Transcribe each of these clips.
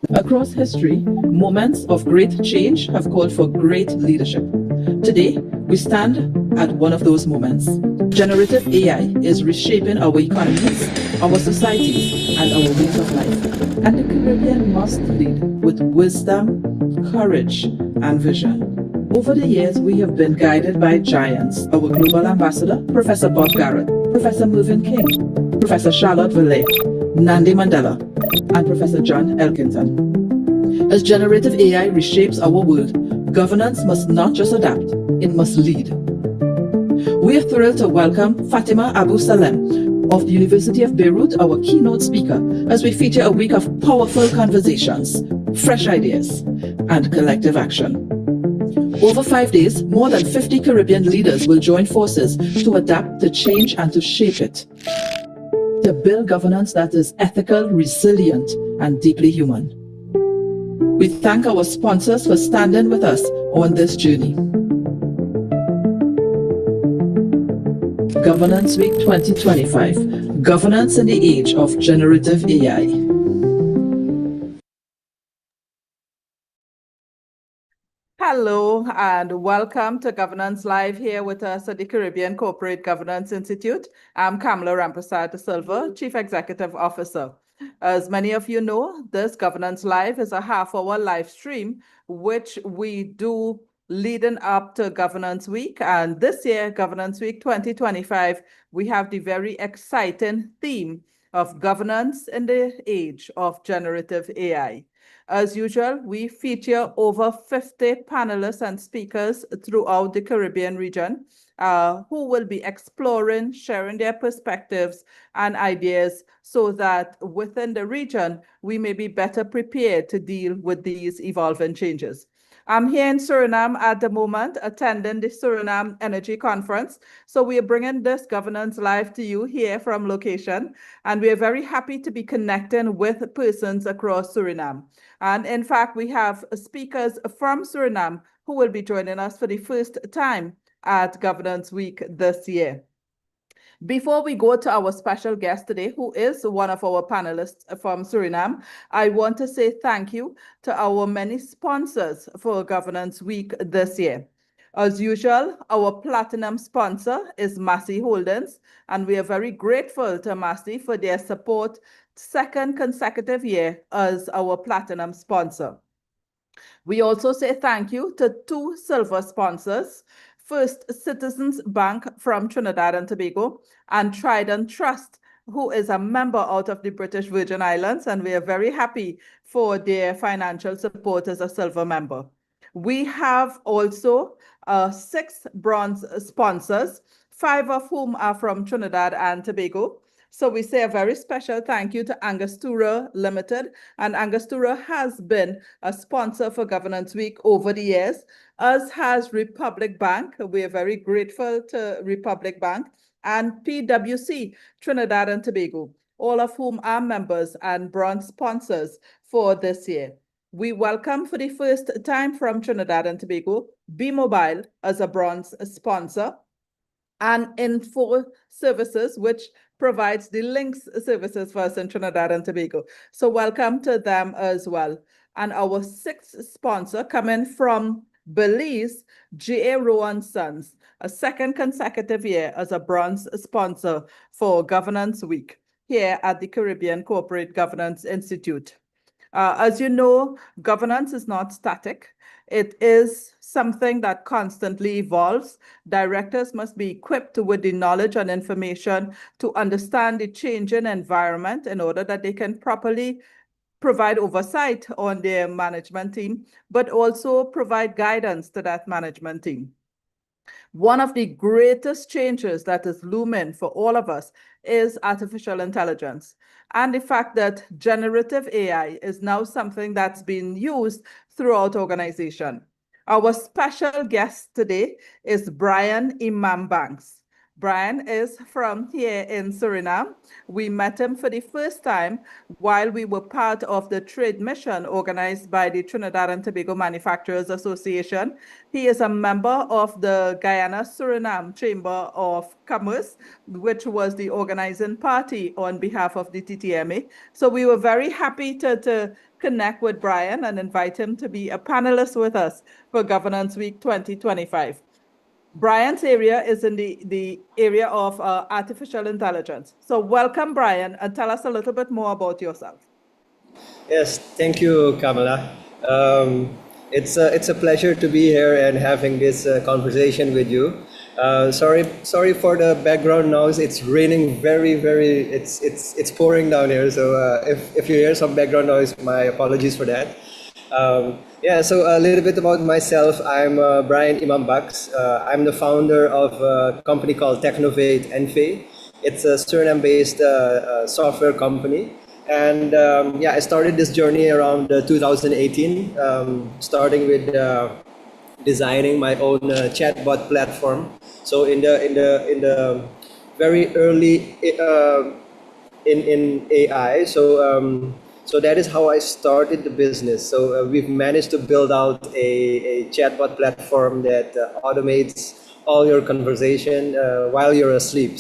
Across history, moments of great change have called for great leadership. Today, we stand at one of those moments. Generative AI is reshaping our economies, our societies, and our ways of life. And the Caribbean must lead with wisdom, courage, and vision. Over the years, we have been guided by giants. Our global ambassador, Professor Bob Garrett, Professor Mervyn King, Professor Charlotte Vallée, Nandi Mandela, and Professor John Elkington. As generative AI reshapes our world, governance must not just adapt, it must lead. We are thrilled to welcome Fatima Abu Salem of the University of Beirut, our keynote speaker, as we feature a week of powerful conversations, fresh ideas, and collective action. Over 5 days, more than 50 Caribbean leaders will join forces to adapt, to change, and to shape it. To build governance that is ethical, resilient, and deeply human. We thank our sponsors for standing with us on this journey. Governance Week 2025, Governance in the Age of Generative AI. Hello and welcome to Governance Live here with us at the Caribbean Corporate Governance Institute. I'm Kamla Rampersad Silva, Chief Executive Officer. As many of you know, this Governance Live is a half-hour live stream, which we do leading up to Governance Week. And this year, Governance Week 2025, we have the very exciting theme of governance in the age of generative AI. As usual, we feature over 50 panelists and speakers throughout the Caribbean region who will be exploring, sharing their perspectives and ideas so that within the region, we may be better prepared to deal with these evolving changes. I'm here in Suriname at the moment, attending the Suriname Energy Conference. So we are bringing this Governance Live to you here from location. And we are very happy to be connecting with persons across Suriname. And in fact, we have speakers from Suriname who will be joining us for the first time at Governance Week this year. Before we go to our special guest today, who is one of our panelists from Suriname, I want to say thank you to our many sponsors for Governance Week this year. As usual, our platinum sponsor is Massey Holdings, and we are very grateful to Massey for their support second consecutive year as our platinum sponsor. We also say thank you to two silver sponsors. First, Citizens Bank from Trinidad and Tobago, and Trident Trust, who is a member out of the British Virgin Islands, and we are very happy for their financial support as a silver member. We have also 6 bronze sponsors, 5 of whom are from Trinidad and Tobago. So we say a very special thank you to Angostura Limited, and Angostura has been a sponsor for Governance Week over the years, as has Republic Bank. We are very grateful to Republic Bank, and PwC Trinidad and Tobago, all of whom are members and bronze sponsors for this year. We welcome for the first time from Trinidad and Tobago, B-Mobile as a bronze sponsor, and Info Services, which provides the links services for us in Trinidad and Tobago. So welcome to them as well. And our 6th sponsor coming from Belize, J.A. Rowan Sons, a second consecutive year as a bronze sponsor for Governance Week here at the Caribbean Corporate Governance Institute. As you know, governance is not static. It is something that constantly evolves. Directors must be equipped with the knowledge and information to understand the changing environment in order that they can properly provide oversight on their management team, but also provide guidance to that management team. One of the greatest changes that is looming for all of us is artificial intelligence, and the fact that generative AI is now something that's being used throughout organization. Our special guest today is Brian Imambaks. Brian is from here in Suriname. We met him for the first time while we were part of the trade mission organized by the Trinidad and Tobago Manufacturers Association. He is a member of the Guyana-Suriname Chamber of Commerce, which was the organizing party on behalf of the TTMA. So we were very happy to connect with Brian and invite him to be a panelist with us for Governance Week 2025. Brian's area is in the area of artificial intelligence. So welcome, Brian, and tell us a little bit more about yourself. Yes, thank you, Kamla. It's a pleasure to be here and having this conversation with you. Sorry for the background noise. It's raining very. It's pouring down here. So if you hear some background noise, my apologies for that. Yeah, so a little bit about myself. I'm Brian Imambaks. I'm the founder of a company called Technovate NV. It's a Suriname-based software company. And yeah, I started this journey around 2018, starting with designing my own chatbot platform. So in the very early in AI, so that is how I started the business. So we've managed to build out a chatbot platform that automates all your conversation while you're asleep.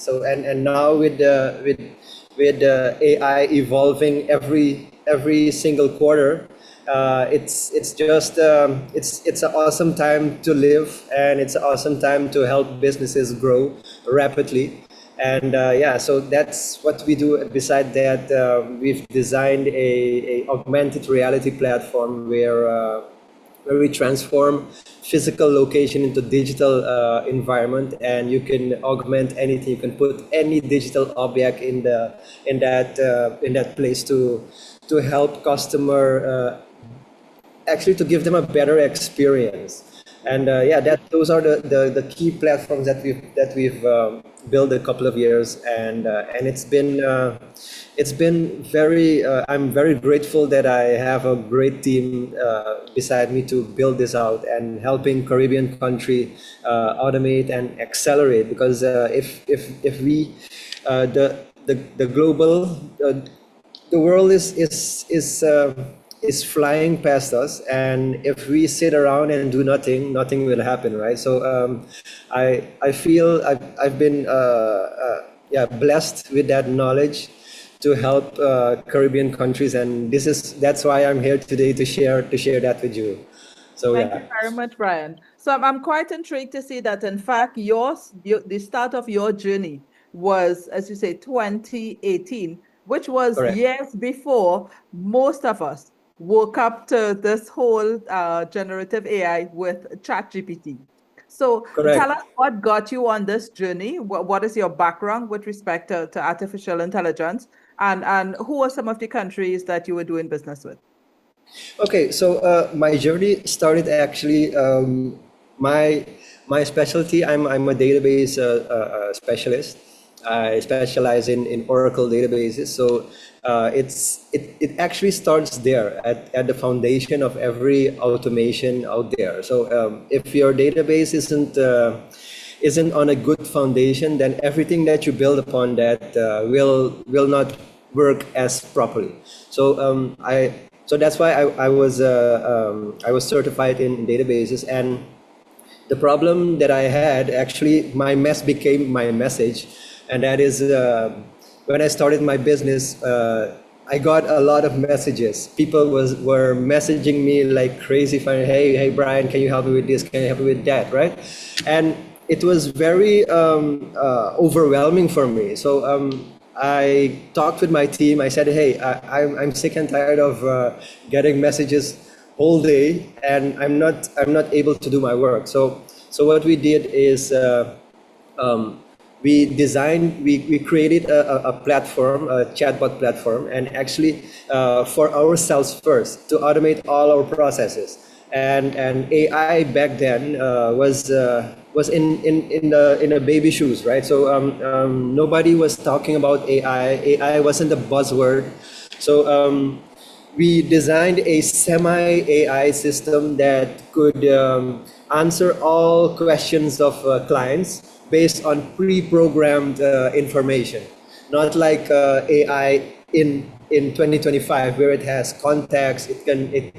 And now with AI evolving every single quarter, it's just it's an awesome time to live, and it's an awesome time to help businesses grow rapidly. And yeah, so that's what we do. Beside that, we've designed a augmented reality platform where we transform physical location into digital environment, and you can augment anything. You can put any digital object in that place to help customer actually to give them a better experience. And yeah, those are the key platforms that we've built a couple of years, and it's been very. I'm very grateful that I have a great team beside me to build this out and helping Caribbean country automate and accelerate. Because if we the global the world is flying past us, and if we sit around and do nothing, nothing will happen, right? So I feel I've been yeah, blessed with that knowledge to help Caribbean countries, and that's why I'm here today to share that with you. So Thank you very much, Brian. So I'm quite intrigued to see that, in fact, the start of your journey was, as you say, 2018, which was Correct. years before most of us woke up to this whole generative AI with ChatGPT. So Correct. tell us what got you on this journey. What is your background with respect to artificial intelligence, and who are some of the countries that you were doing business with? Okay, so my journey started actually. My specialty. I'm a database specialist. I specialize in Oracle databases. So it actually starts there at the foundation of every automation out there. So if your database isn't on a good foundation, then everything that you build upon that will not work as properly. So that's why I was certified in databases, and the problem that I had, actually my mess became my message, and that is when I started my business. I got a lot of messages. People were messaging me like crazy, hey Brian, can you help me with this? Can you help me with that? Right? And it was very overwhelming for me. So I talked with my team. I said, hey, I'm sick and tired of getting messages whole day, and I'm not able to do my work. So what we did is we created a platform, a chatbot platform, and actually for ourselves first, to automate all our processes. And AI back then was in a baby shoes, right? So nobody was talking about AI. AI wasn't a buzzword. So we designed a semi-AI system that could answer all questions of clients based on pre-programmed information, not like AI in 2025 where it has context. It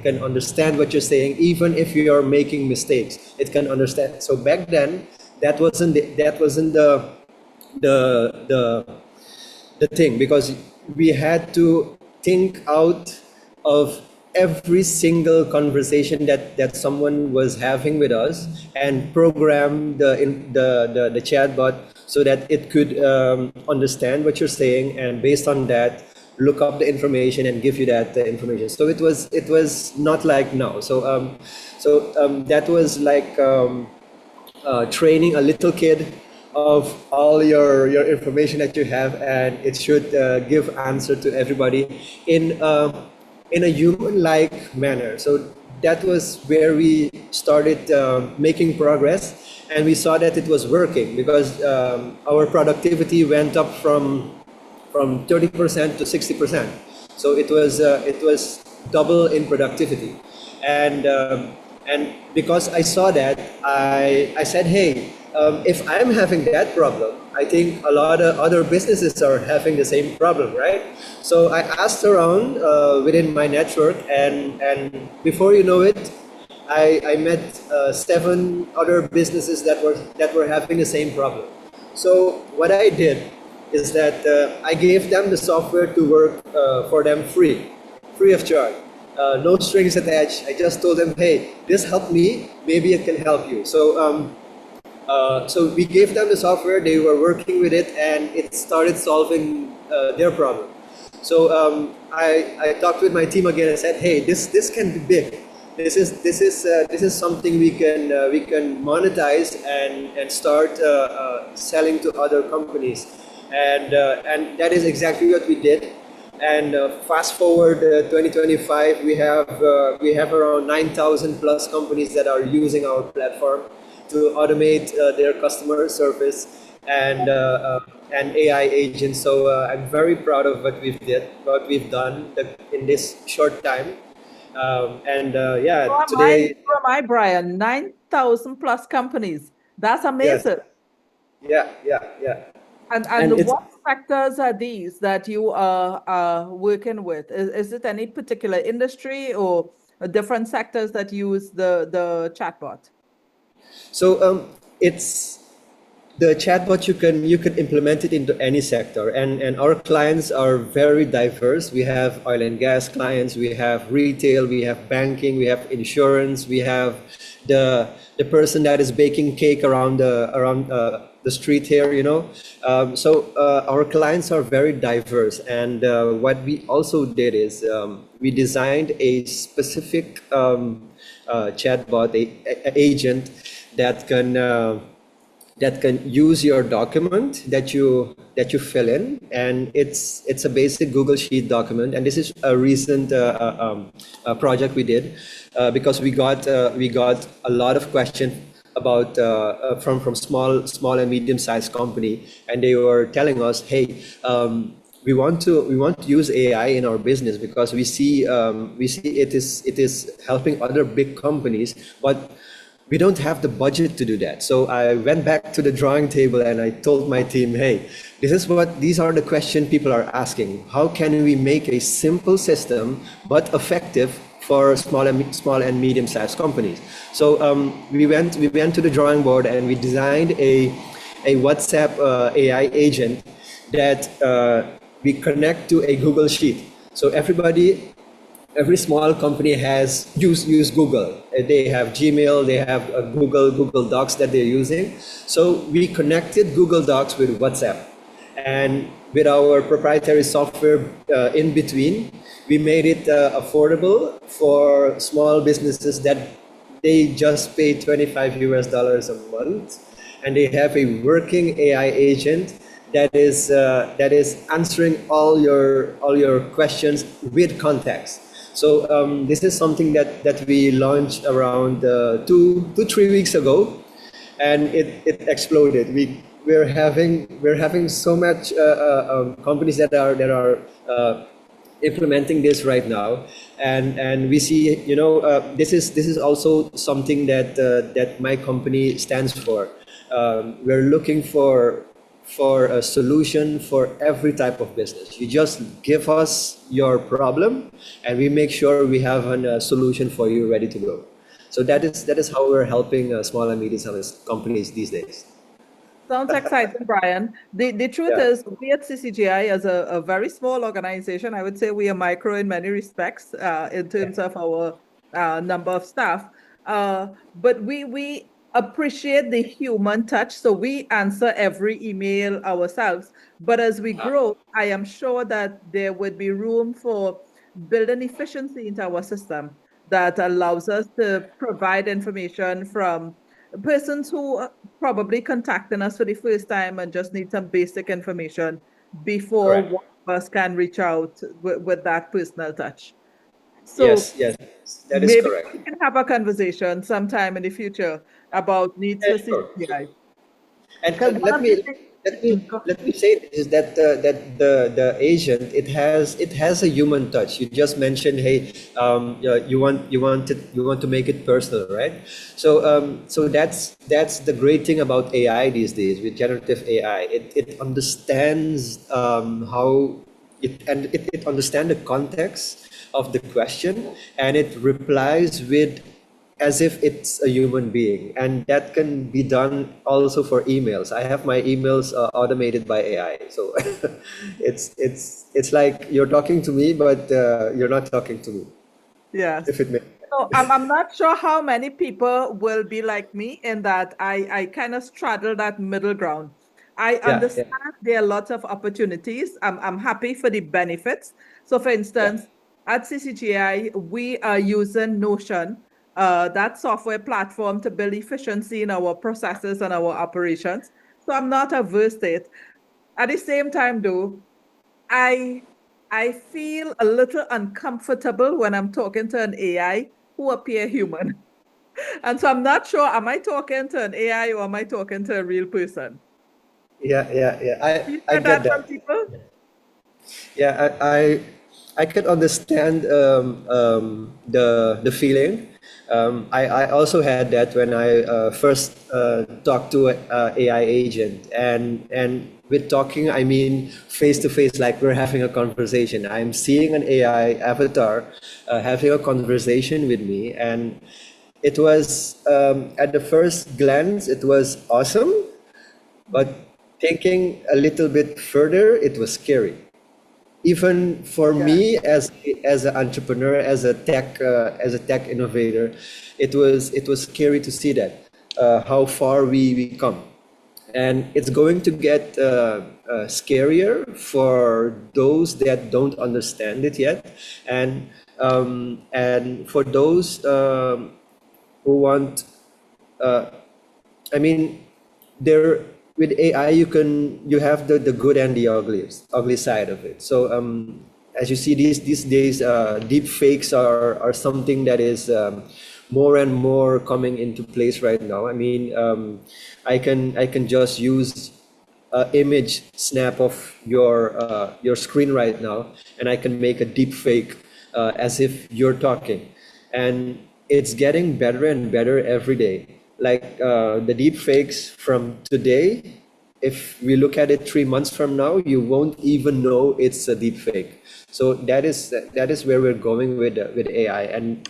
can understand what you're saying even if you're making mistakes. It can understand. So back then, that wasn't the the thing, because we had to think out of every single conversation that someone was having with us and program the chatbot so that it could understand what you're saying, and based on that look up the information and give you that information. So it was not like now. That was like training a little kid of all your information that you have, and it should give answer to everybody in a human-like manner. So that was where we started making progress, and we saw that it was working, because our productivity went up from 30% to 60%. So it was double in productivity, and because I saw that, I said, hey, if I'm having that problem, I think a lot of other businesses are having the same problem, right? So I asked around within my network, and before you know it, I met 7 other businesses that were having the same problem. So what I did is that I gave them the software to work for them free of charge, no strings attached. I just told them, hey, this helped me, maybe it can help you. So we gave them the software, they were working with it, and it started solving their problem. So I talked with my team again and said, hey, this can be big. This is something we can monetize and start selling to other companies, and that is exactly what we did. And fast forward 2025, we have around 9,000 plus companies that are using our platform to automate their customer service and AI agents. So I'm very proud of what we've done in this short time. Yeah, today, So am I, Brian. 9,000 plus companies. That's yes, amazing. yeah, And and it's what sectors are these that you are working with? Is it any particular industry or different sectors that use the chatbot? so it's the chatbot. You can implement it into any sector, and our clients are very diverse. We have oil and gas clients, we have retail, we have banking, we have insurance, we have the person that is baking cake around the street here, our clients are very diverse. And what we also did is we designed a specific chatbot agent that can use your document that you fill in, and it's a basic Google Sheet document. And this is a recent project we did because we got a lot of questions about from small and medium sized company, and they were telling us, hey, we want to use AI in our business because we see it is helping other big companies, but we don't have the budget to do that. So I went back to the drawing table and I told my team, hey, these are the questions people are asking. How can we make a simple system but effective for small and medium-sized companies? So we went to the drawing board and we designed a WhatsApp AI agent that we connect to a Google Sheet. So every small company has use Google. They have Gmail, they have Google Docs that they're using. So we connected Google Docs with WhatsApp, and with our proprietary software in between, we made it affordable for small businesses that they just pay $25 a month, and they have a working AI agent that is answering all your questions with context. So this is something that we launched around 2-3 weeks ago, and it exploded. We're having so much companies that are implementing this right now, and we see, this is also something that my company stands for. we're looking for a solution for every type of business. You just give us your problem, and we make sure we have a solution for you ready to go. So that is how we're helping small and medium-sized companies these days. Sounds exciting, Brian. The truth Yeah. is, we at CCGI, as a very small organization, I would say we are micro in many respects in terms of our number of staff. But we appreciate the human touch. So we answer every email ourselves. But as we grow, I am sure that there would be room for building efficiency into our system that allows us to provide information from persons who are probably contacting us for the first time and just need some basic information before Correct. one of us can reach out with that personal touch. So Yes, yes, that is maybe correct. we can have a conversation sometime in the future about needs Yeah, for sure. CCI. And Because one let of the me things, let me go let me say is that the agent, it has a human touch. You just mentioned, hey, yeah, you want to make it personal, right? So that's the great thing about AI these days with generative AI. It understands how it understands the context of the question, and it replies with as if it's a human being, and that can be done also for emails. I have my emails automated by AI, so it's like you're talking to me, but you're not talking to me, yes. if it makes So I'm not sure how many people will be like me in that I kind of straddle that middle ground. I yeah, yeah, understand there are lots of opportunities. I'm happy for the benefits. So for yeah. instance, at CCGI, we are using Notion, that software platform to build efficiency in our processes and our operations. So I'm not averse to it. At the same time, though, I I feel a little uncomfortable when I'm talking to an AI who appear human. And so I'm not sure, am I talking to an AI or am I talking to a real person? Yeah, yeah, yeah. Do you I hear get that from that. people? Yeah, I could understand the feeling. I also had that when I first talked to a AI agent, and with talking I mean face to face, like we're having a conversation. I'm seeing an AI avatar having a conversation with me, and it was at the first glance it was awesome, but thinking a little bit further, it was scary even for Yeah. me as an entrepreneur, as a tech innovator. It was scary to see that how far we come, and it's going to get scarier for those that don't understand it yet, and for those who want I mean, there with AI you have the good and the ugly side of it. So as you see these days, deep fakes are something that is more and more coming into place right now. I mean, I can just use image snap of your screen right now, and I can make a deep fake as if you're talking, and it's getting better and better every day. Like the deep fakes from today, if we look at it 3 months from now, you won't even know it's a deep fake. So that is where we're going with AI, and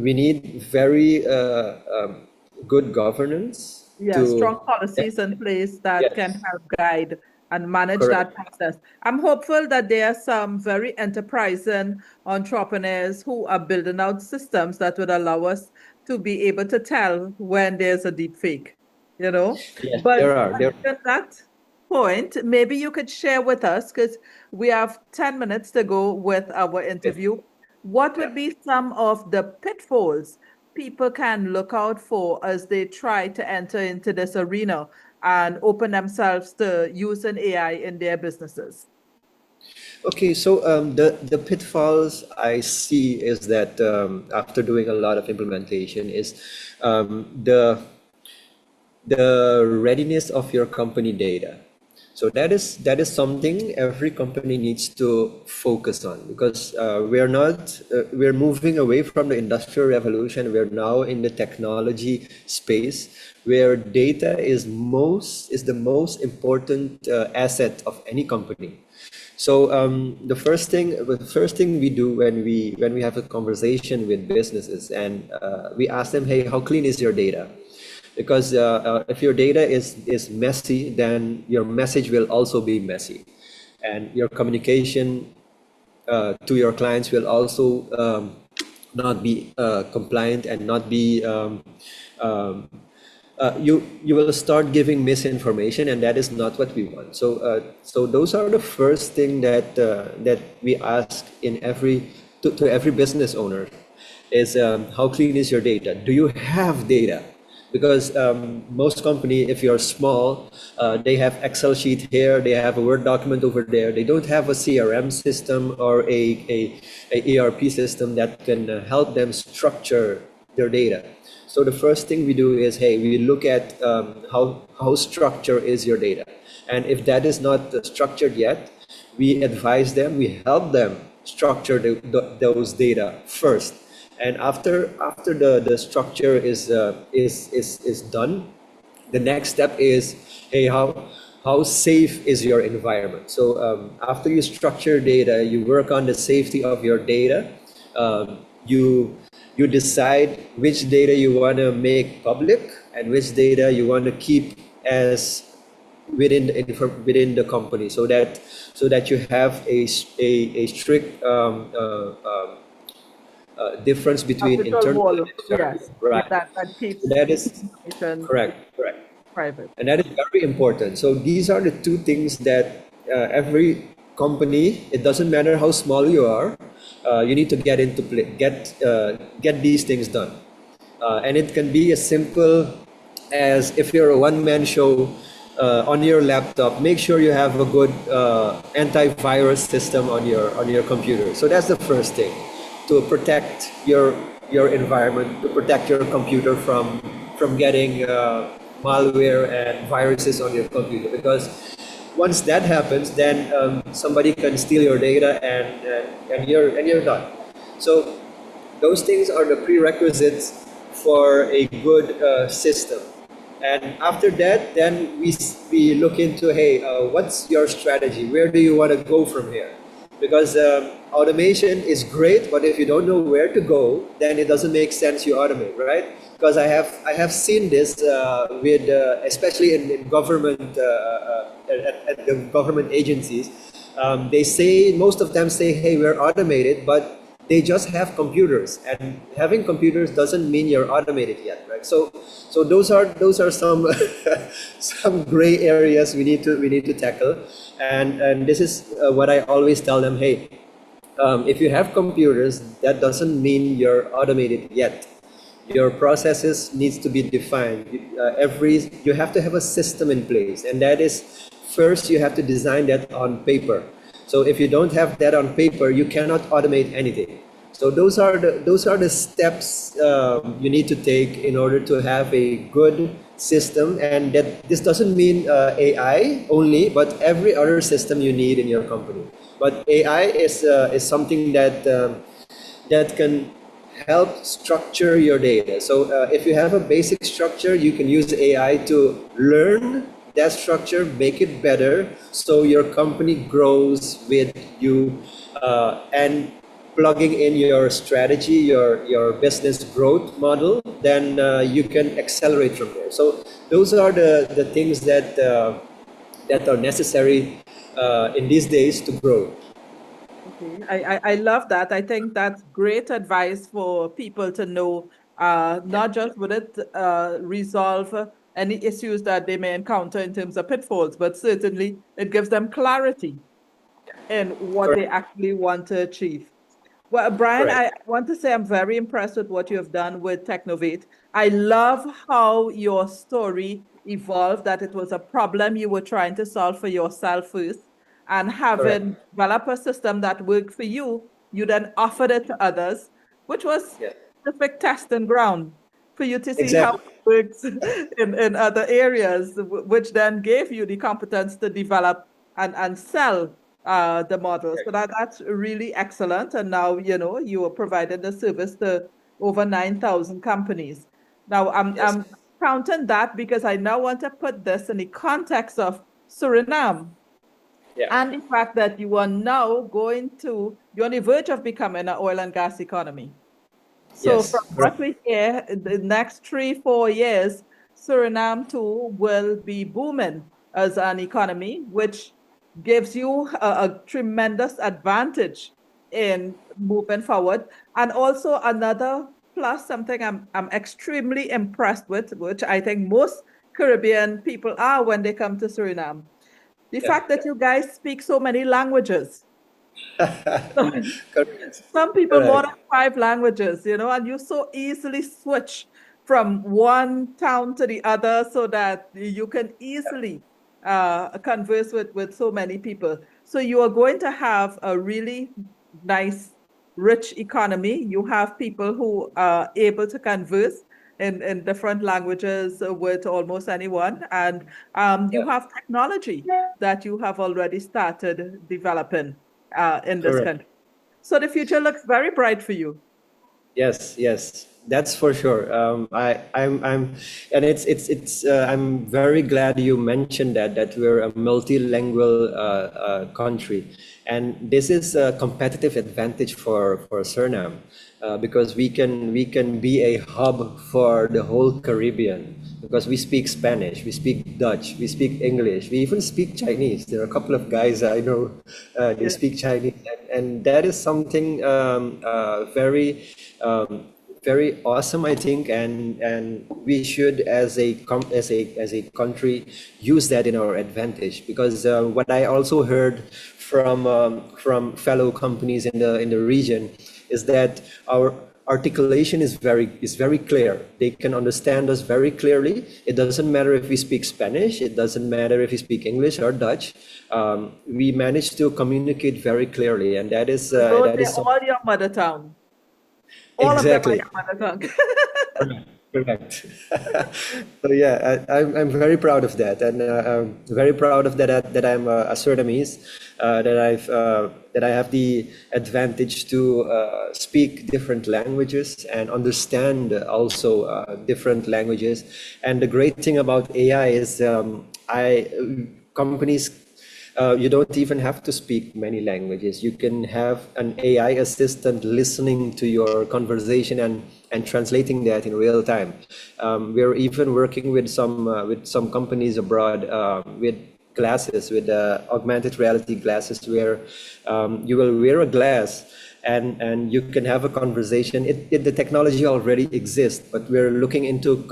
we need very good governance Yeah, to. strong policies in place that can Yes, help guide and manage correct. that process. I'm hopeful that there are some very enterprising entrepreneurs who are building out systems that would allow us to be able to tell when there's a deep fake, you know? Yes, But there. at that point, maybe you could share with us, because we have 10 minutes to go with our interview. What Yeah. would be some of the pitfalls people can look out for as they try to enter into this arena and open themselves to using AI in their businesses? Okay, so the pitfalls I see is that after doing a lot of implementation is the readiness of your company data. So that is something every company needs to focus on, because we're moving away from the industrial revolution. We're now in the technology space where data is the most important asset of any company. So the first thing we do when we have a conversation with businesses, and we ask them, hey, how clean is your data? Because if your data is messy, then your message will also be messy, and your communication to your clients will also not be compliant, and not be um, you will start giving misinformation, and that is not what we want. So those are the first thing that we ask to every business owner is, how clean is your data? Do you have data? Because most company, if you're small, they have Excel sheet here, they have a Word document over there. They don't have a CRM system or a ERP system that can help them structure their data. So the first thing we do is, hey, we look at how structured is your data, and if that is not structured yet, we advise them, we help them structure those data first, and after the structure is done, the next step is, hey, how safe is your environment? So after you structure data, you work on the safety of your data. You decide which data you want to make public and which data you want to keep as within the company, so that you have a strict difference between Digital internal and wall, external. yes, Right. that keeps That is information correct. private. And that is very important. So these are the two things that every company, it doesn't matter how small you are, you need to get into play, get these things done. And it can be as simple as, if you're a one-man show on your laptop, make sure you have a good antivirus system on your computer. So that's the first thing, to protect your environment, to protect your computer from getting malware and viruses on your computer. Because once that happens, then somebody can steal your data, and you're done. So those things are the prerequisites for a good system. And after that, then we look into, hey, what's your strategy? Where do you want to go from here? Because automation is great, but if you don't know where to go, then it doesn't make sense you automate, right? Because I have seen this with especially in government at the government agencies. They say, most of them say, hey, we're automated, but they just have computers, and having computers doesn't mean you're automated yet, right? So those are some some gray areas we need to tackle, and this is what I always tell them. Hey, if you have computers, that doesn't mean you're automated yet. Your processes needs to be defined. You have to have a system in place, and that is, first you have to design that on paper. So if you don't have that on paper, you cannot automate anything. So those are the steps you need to take in order to have a good system, and that this doesn't mean AI only, but every other system you need in your company. But AI is something that can help structure your data. So if you have a basic structure, you can use AI to learn that structure, make it better, so your company grows with you, and plugging in your strategy, your business growth model, then you can accelerate from there. So those are the things that are necessary in these days to grow. Okay, I love that. I think that's great advice for people to know, not just would it resolve any issues that they may encounter in terms of pitfalls, but certainly it gives them clarity in what they Correct. actually want to achieve. Well, Brian, Correct. I want to say I'm very impressed with what you have done with Technovate. I love how your story evolved, that it was a problem you were trying to solve for yourself first, and Correct. having developed a system that worked for you, you then offered it to others, which was Yeah. perfect testing ground. for you to see how Exactly. it works in other areas, which then gave you the competence to develop and sell the model. So that's really excellent. And now, you are providing the service to over 9,000 companies. Now, Yes. I'm counting that because I now want to put this in the context of Suriname Yeah. and the fact that you are now you're on the verge of becoming an oil and gas economy. So from Yes. what Correct. we hear, the next 3, 4 years, Suriname too will be booming as an economy, which gives you a tremendous advantage in moving forward. And also another plus, something I'm extremely impressed with, which I think most Caribbean people are when they come to Suriname. The Yeah. fact that you guys speak so many languages. Correct. Some people more Correct. than 5 languages, and you so easily switch from one town to the other so that you can easily converse with so many people. So you are going to have a really nice, rich economy. You have people who are able to converse in different languages with almost anyone. And you Yeah. have technology that you have already started developing in this Correct. country. So the future looks very bright for you. Yes, yes, that's for sure. And I'm very glad you mentioned that we're a multilingual country, and this is a competitive advantage for Suriname, because we can be a hub for the whole Caribbean because we speak Spanish, we speak Dutch, we speak English, we even speak Chinese. There are a couple of guys I know, they Yeah. speak Chinese, and that is something very very awesome, I think, and we should, as a country, use that in our advantage. Because what I also heard from fellow companies in the region is that our articulation is very clear. They can understand us very clearly. It doesn't matter if we speak Spanish. It doesn't matter if we speak English or Dutch. We manage to communicate very clearly, and that is Though that they're is all your mother tongue. All of them are exactly. your mother tongue. Correct. Correct. So yeah, I'm very proud of that, and I'm very proud of that I'm a Surinamese, that I have the advantage to speak different languages and understand also different languages. And the great thing about AI is I companies, you don't even have to speak many languages. You can have an AI assistant listening to your conversation and translating that in real time. We're even working with some companies abroad, with glasses, with augmented reality glasses, where you will wear a glass and you can have a conversation. The technology already exists, but we're looking into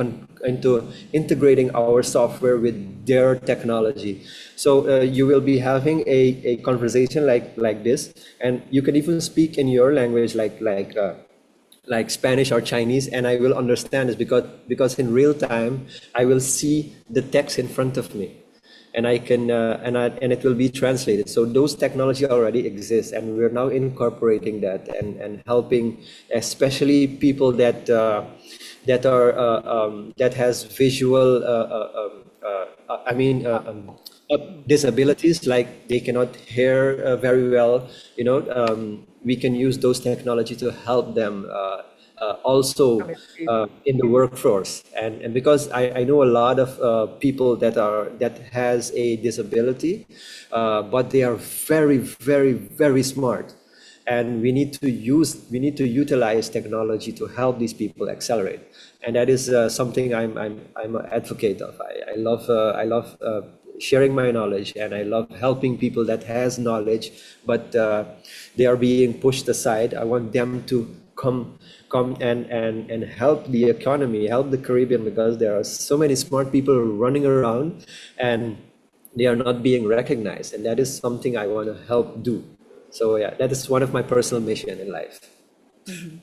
integrating our software with their technology. So you will be having a conversation like this, and you can even speak in your language, like Spanish or Chinese, and I will understand this because in real time I will see the text in front of me, and I can and it will be translated. So those technology already exist, and we're now incorporating that and helping, especially people that has visual disabilities, like they cannot hear very well. We can use those technology to help them also in the workforce. And because I know a lot of people that has a disability, but they are very, very, very smart, and we need to utilize technology to help these people accelerate. And that is something I'm an advocate of. I love sharing my knowledge, and I love helping people that has knowledge, but they are being pushed aside. I want them to come and help the economy, help the Caribbean, because there are so many smart people running around, and they are not being recognized, and that is something I want to help do. So yeah, that is one of my personal mission in life. Mhm.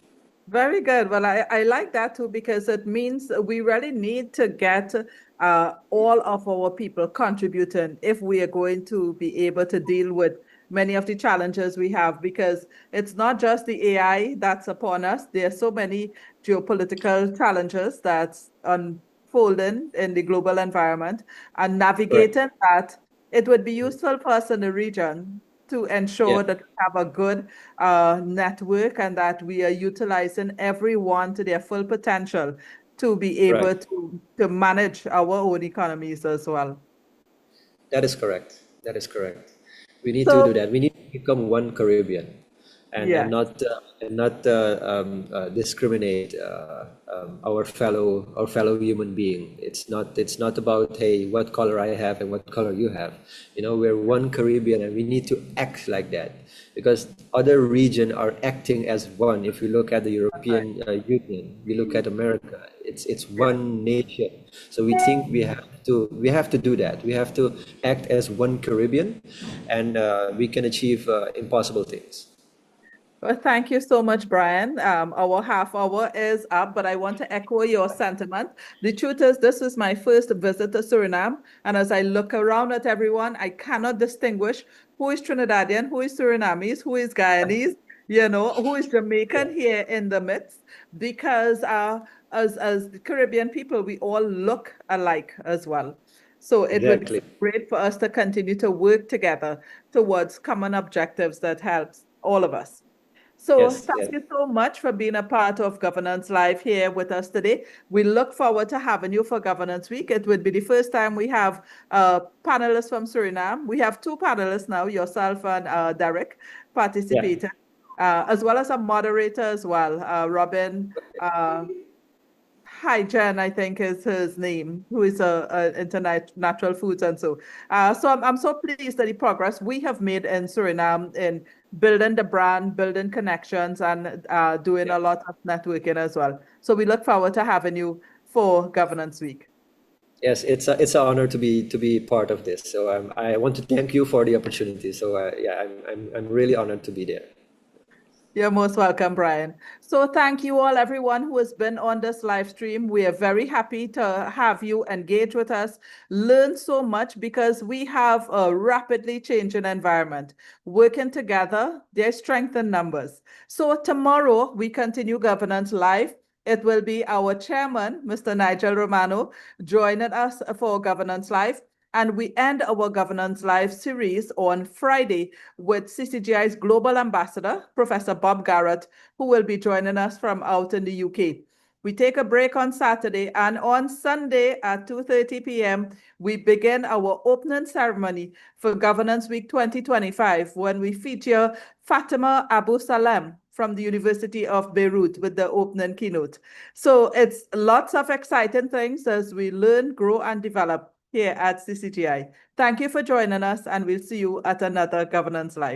Very good. Well, I like that too because it means we really need to get all of our people contributing if we are going to be able to deal with many of the challenges we have, because it's not just the AI that's upon us. There are so many geopolitical challenges that's unfolding in the global environment, and Correct. navigating that, it would be useful for us in the region to Yeah. ensure that we have a good network and that we are utilizing everyone to their full potential to be Right. able to manage our own economies as well. That is correct. That is correct. We need to do So, that. We need to become one Caribbean, and yeah. not discriminate our fellow human being. It's not about, hey, what color I have and what color you have. We're one Caribbean, and we need to act like that, because other region are acting as one. If you look at the Right. European Union, we look at America. It's Yeah. one nation. So we think we have to do that. We have to act as one Caribbean, and we can achieve impossible things. Well, thank you so much, Brian. Our half hour is up, but I want to echo your sentiment. The truth is, this is my first visit to Suriname. And as I look around at everyone, I cannot distinguish who is Trinidadian, who is Surinamese, who is Guyanese, who is Yeah, Jamaican here in the midst, because as the Caribbean people, we all look alike as well. So it would be exactly. great for us to continue to work together towards common objectives that helps all of us. So Yes, thank yes. you so much for being a part of Governance Live here with us today. We look forward to having you for Governance Week. It would be the first time we have panelists from Suriname. We have two panelists now, yourself and Derek, Yeah. participating, as well as a moderator as well, Robin. Hi, Jen, I think is his name, who is a internet natural foods and so. So I'm so pleased that the progress we have made in Suriname in building the brand, building connections, and doing Yeah. a lot of networking as well. So we look forward to having you for Governance Week. Yes, it's an honor to be part of this. So I want to thank you for the opportunity. So yeah, I'm really honored to be there. You're most welcome, Brian. So thank you all, everyone who has been on this live stream. We are very happy to have you engage with us, learn so much, because we have a rapidly changing environment. Working together, there's strength in numbers. So tomorrow we continue Governance Live. It will be our chairman, Mr. Nigel Romano, joining us for Governance Live. And we end our Governance Live series on Friday with CCGI's Global Ambassador, Professor Bob Garrett, who will be joining us from out in the UK. We take a break on Saturday, and on Sunday at 2:30 p.m., we begin our opening ceremony for Governance Week 2025, when we feature Fatima Abu Salem from the University of Beirut with the opening keynote. So it's lots of exciting things as we learn, grow, and develop here at CCGI. Thank you for joining us, and we'll see you at another Governance Live.